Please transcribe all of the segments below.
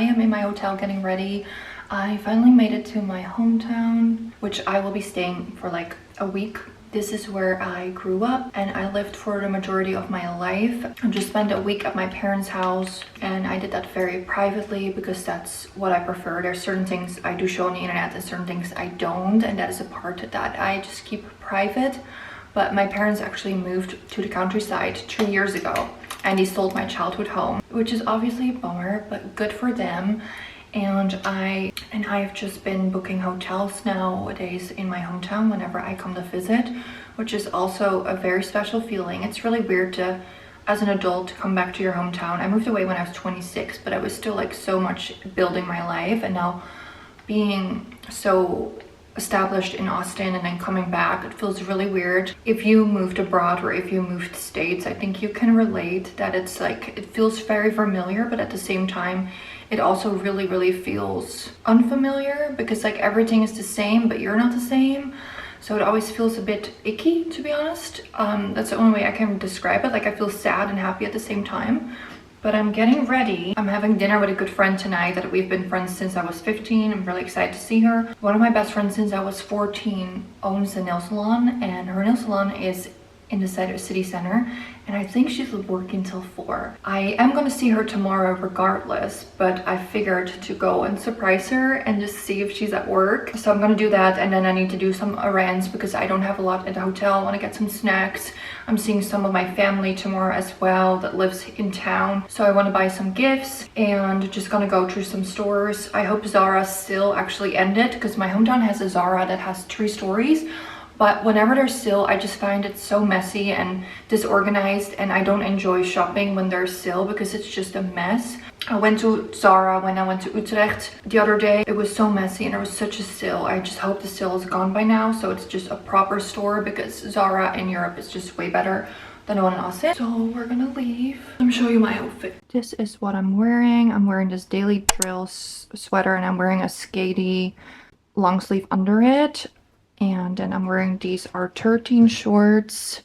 am in my hotel getting ready. I finally made it to my hometown, which I will be staying for like a week. This is where I grew up and I lived for the majority of my life. I just spent a week at my parents' house and I did that very privately because that's what I prefer. There's certain things I do show on the internet and certain things I don't, and that is a part that I just keep private. But my parents actually moved to the countryside 2 years ago and they sold my childhood home, which is obviously a bummer, but good for them. And I've just been booking hotels nowadays in my hometown whenever I come to visit, which is also a very special feeling. It's really weird to, as an adult, to come back to your hometown. I moved away when I was 26, but I was still like so much building my life, and now being so established in Austin and then coming back, it feels really weird. If you moved abroad or if you moved states, I think you can relate that it's like, it feels very familiar, but at the same time it also really feels unfamiliar because like everything is the same but you're not the same. So it always feels a bit icky, to be honest. That's the only way I can describe it. Like I feel sad and happy at the same time. But I'm getting ready. I'm having dinner with a good friend tonight that we've been friends since I was 15. I'm really excited to see her. One of my best friends since I was 14 owns a nail salon, and her nail salon is in the city center, and I think she's working till 4. I am gonna see her tomorrow regardless, but I figured to go and surprise her and just see if she's at work. So I'm gonna do that, and then I need to do some errands because I don't have a lot at the hotel. I want to get some snacks. I'm seeing some of my family tomorrow as well that lives in town, so I want to buy some gifts and just gonna go through some stores. I hope Zara still actually ended because my hometown has a Zara that has 3 stories. But whenever they're still, I just find it so messy and disorganized, and I don't enjoy shopping when they're still because it's just a mess. I went to Zara when I went to Utrecht the other day. It was so messy and there was such a sale. I just hope the sale is gone by now, so it's just a proper store, because Zara in Europe is just way better than the one in Austin. So we're gonna leave. Let me show you my outfit. This is what I'm wearing. I'm wearing this daily drill sweater and I'm wearing a skatey long sleeve under it. And then I'm wearing these R13 shorts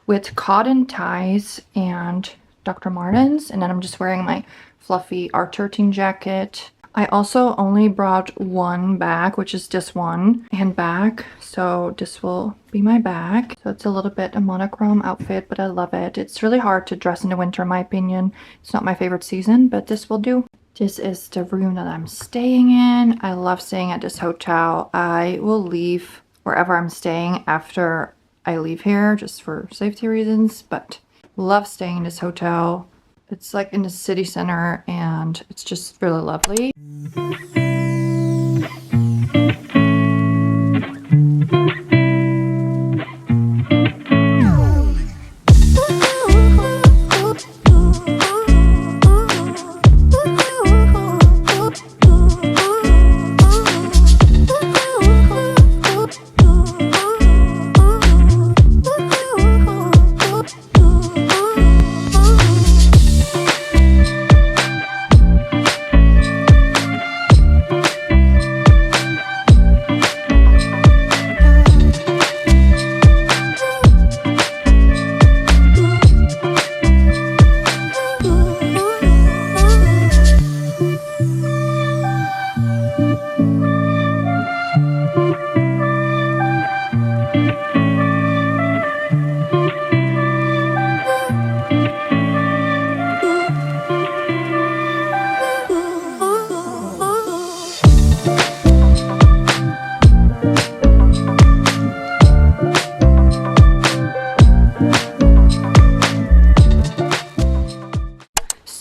with cotton ties and Dr. Martens. And then I'm just wearing my fluffy R13 jacket. I also only brought one bag, which is this one handbag. So this will be my bag. So it's a little bit a monochrome outfit, but I love it. It's really hard to dress in the winter, in my opinion. It's not my favorite season, but this will do. This is the room that I'm staying in. I love staying at this hotel. I will leave wherever I'm staying after I leave here just for safety reasons, but love staying in this hotel. It's like in the city center and it's just really lovely.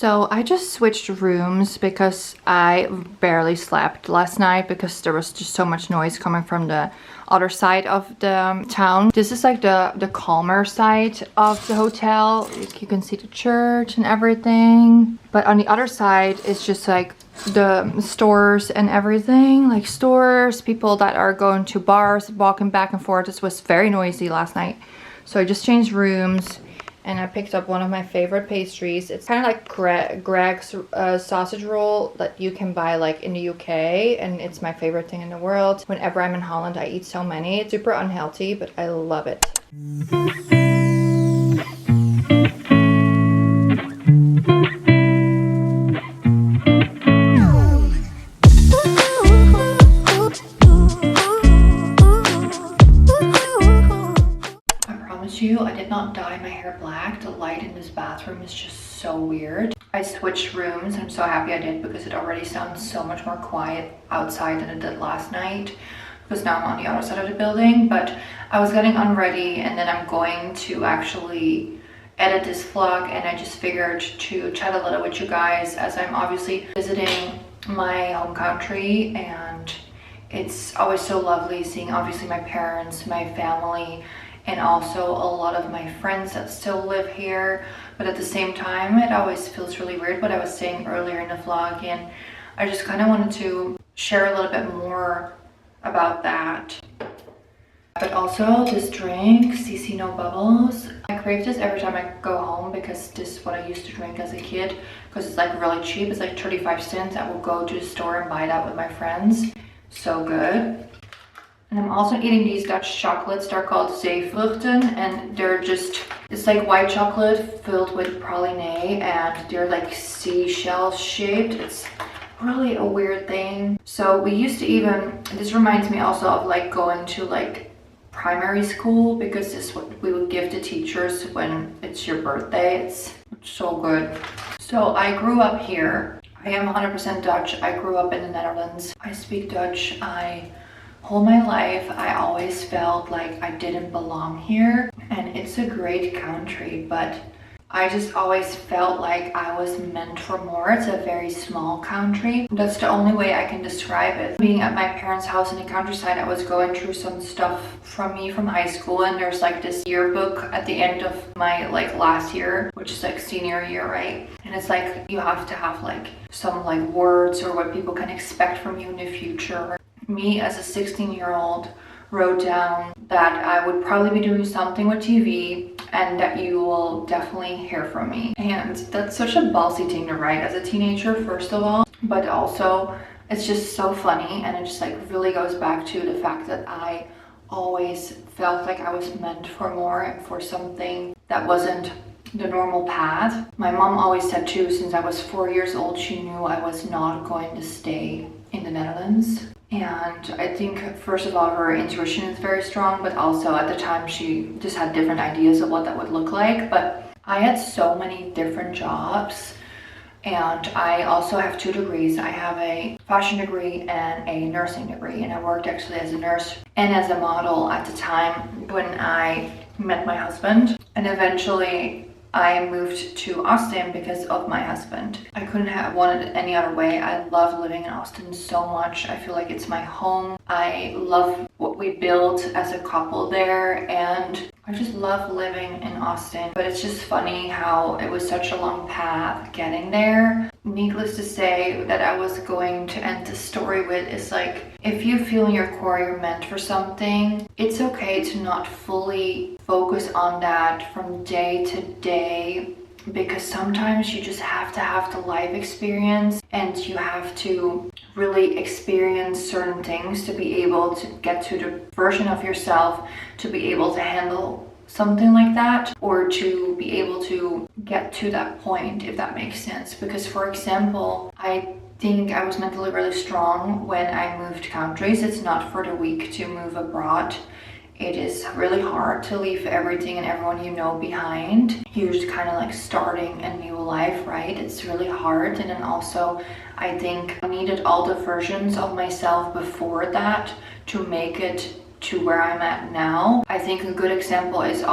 So I just switched rooms because I barely slept last night because there was just so much noise coming from the other side of the town. This is like the calmer side of the hotel. You can see the church and everything. But on the other side, it's just like the stores and everything, like stores, people that are going to bars, walking back and forth. This was very noisy last night. So I just changed rooms. And I picked up one of my favorite pastries. It's kind of like Greg's sausage roll that you can buy like in the UK. And it's my favorite thing in the world. Whenever I'm in Holland, I eat so many. It's super unhealthy, but I love it. you, I did not dye my hair black. The light in this bathroom is just so weird. I switched rooms. I'm so happy I did because it already sounds so much more quiet outside than it did last night, because now I'm on the other side of the building. But I was getting unready, and then I'm going to actually edit this vlog, and I just figured to chat a little with you guys as I'm obviously visiting my home country, and it's always so lovely seeing obviously my parents, my family, and also a lot of my friends that still live here. But at the same time, it always feels really weird, what I was saying earlier in the vlog, and I just kind of wanted to share a little bit more about that. But also this drink, CC No Bubbles, I crave this every time I go home because this is what I used to drink as a kid, because it's like really cheap. It's like 35 cents. I will go to the store and buy that with my friends. So good. And I'm also eating these Dutch chocolates. They're called zeevruchten, and they're just, it's like white chocolate filled with praline, and they're like seashell shaped. It's really a weird thing. So we used to even, this reminds me also of like going to like primary school, because this is what we would give to teachers when it's your birthday. It's so good. So I grew up here. I am 100% Dutch. I grew up in the Netherlands. I speak Dutch. All my life I always felt like I didn't belong here, and it's a great country, but I just always felt like I was meant for more. It's a very small country. That's the only way I can describe it. Being at my parents' house in the countryside, I was going through some stuff from high school, and there's like this yearbook at the end of my like last year, which is like senior year, right? And it's like you have to have like some like words or what people can expect from you in the future. Me as a 16-year-old wrote down that I would probably be doing something with TV and that you will definitely hear from me. And that's such a ballsy thing to write as a teenager, first of all, but also it's just so funny, and it just like really goes back to the fact that I always felt like I was meant for more and for something that wasn't the normal path. My mom always said too, since I was 4 years old, she knew I was not going to stay in the Netherlands. And I think, first of all, her intuition is very strong, but also at the time she just had different ideas of what that would look like. But I had so many different jobs, and I also have 2 degrees. I have a fashion degree and a nursing degree, and I worked actually as a nurse and as a model at the time when I met my husband. And eventually I moved to Austin because of my husband. I couldn't have wanted it any other way. I love living in Austin so much. I feel like it's my home. I love what we built as a couple there, and I just love living in Austin. But it's just funny how it was such a long path getting there. Needless to say, that I was going to end the story with is like, if you feel in your core you're meant for something, it's okay to not fully focus on that from day to day, because sometimes you just have to have the life experience, and you have to really experience certain things to be able to get to the version of yourself to be able to handle something like that, or to be able to get to that point, if that makes sense. Because for example, I think I was mentally really strong when I moved countries. It's not for the weak to move abroad. It is really hard to leave everything and everyone you know behind. You're just kind of like starting a new life, right? It's really hard. And then also, I think I needed all the versions of myself before that to make it to where I'm at now. I think a good example is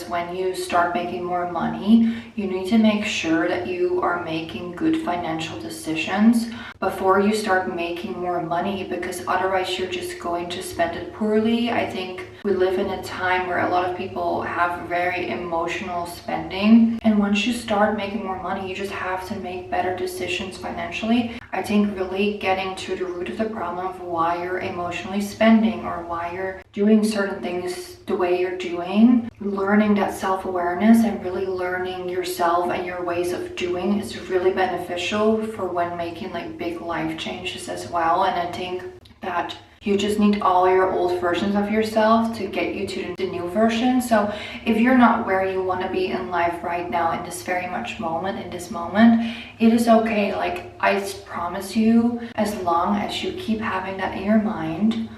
when you start making more money, you need to make sure that you are making good financial decisions before you start making more money, because otherwise you're just going to spend it poorly. I think we live in a time where a lot of people have very emotional spending, and once you start making more money, you just have to make better decisions financially. I think really getting to the root of the problem of why you're emotionally spending or why you're doing certain things the way you're doing, learning that self-awareness and really learning yourself and your ways of doing is really beneficial for when making like big life changes as well. And I think that you just need all your old versions of yourself to get you to the new version. So if you're not where you want to be in life right now in this very much moment, in this moment, it is okay. Like I promise you, as long as you keep having that in your mind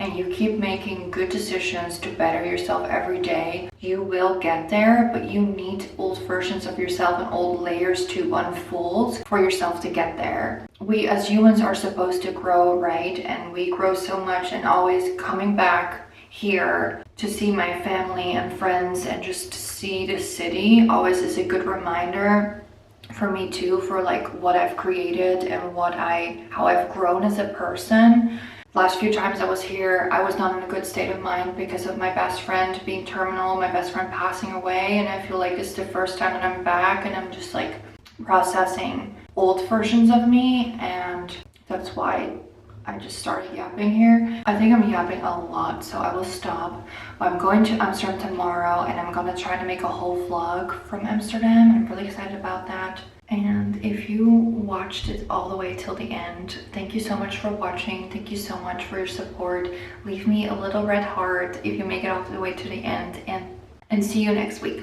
and you keep making good decisions to better yourself every day, you will get there, but you need old versions of yourself and old layers to unfold for yourself to get there. We as humans are supposed to grow, right? And we grow so much, and always coming back here to see my family and friends and just to see the city always is a good reminder for me too, for like what I've created and how I've grown as a person. Last few times I was here, I was not in a good state of mind because of my best friend being terminal, my best friend passing away, and I feel like it's the first time that I'm back and I'm just like processing old versions of me, and that's why I just started yapping here. I think I'm yapping a lot, so I will stop. But I'm going to Amsterdam tomorrow, and I'm gonna try to make a whole vlog from Amsterdam. I'm really excited about that. And if you watched it all the way till the end, thank you so much for watching. Thank you so much for your support. Leave me a little red heart if you make it all the way to the end, and see you next week.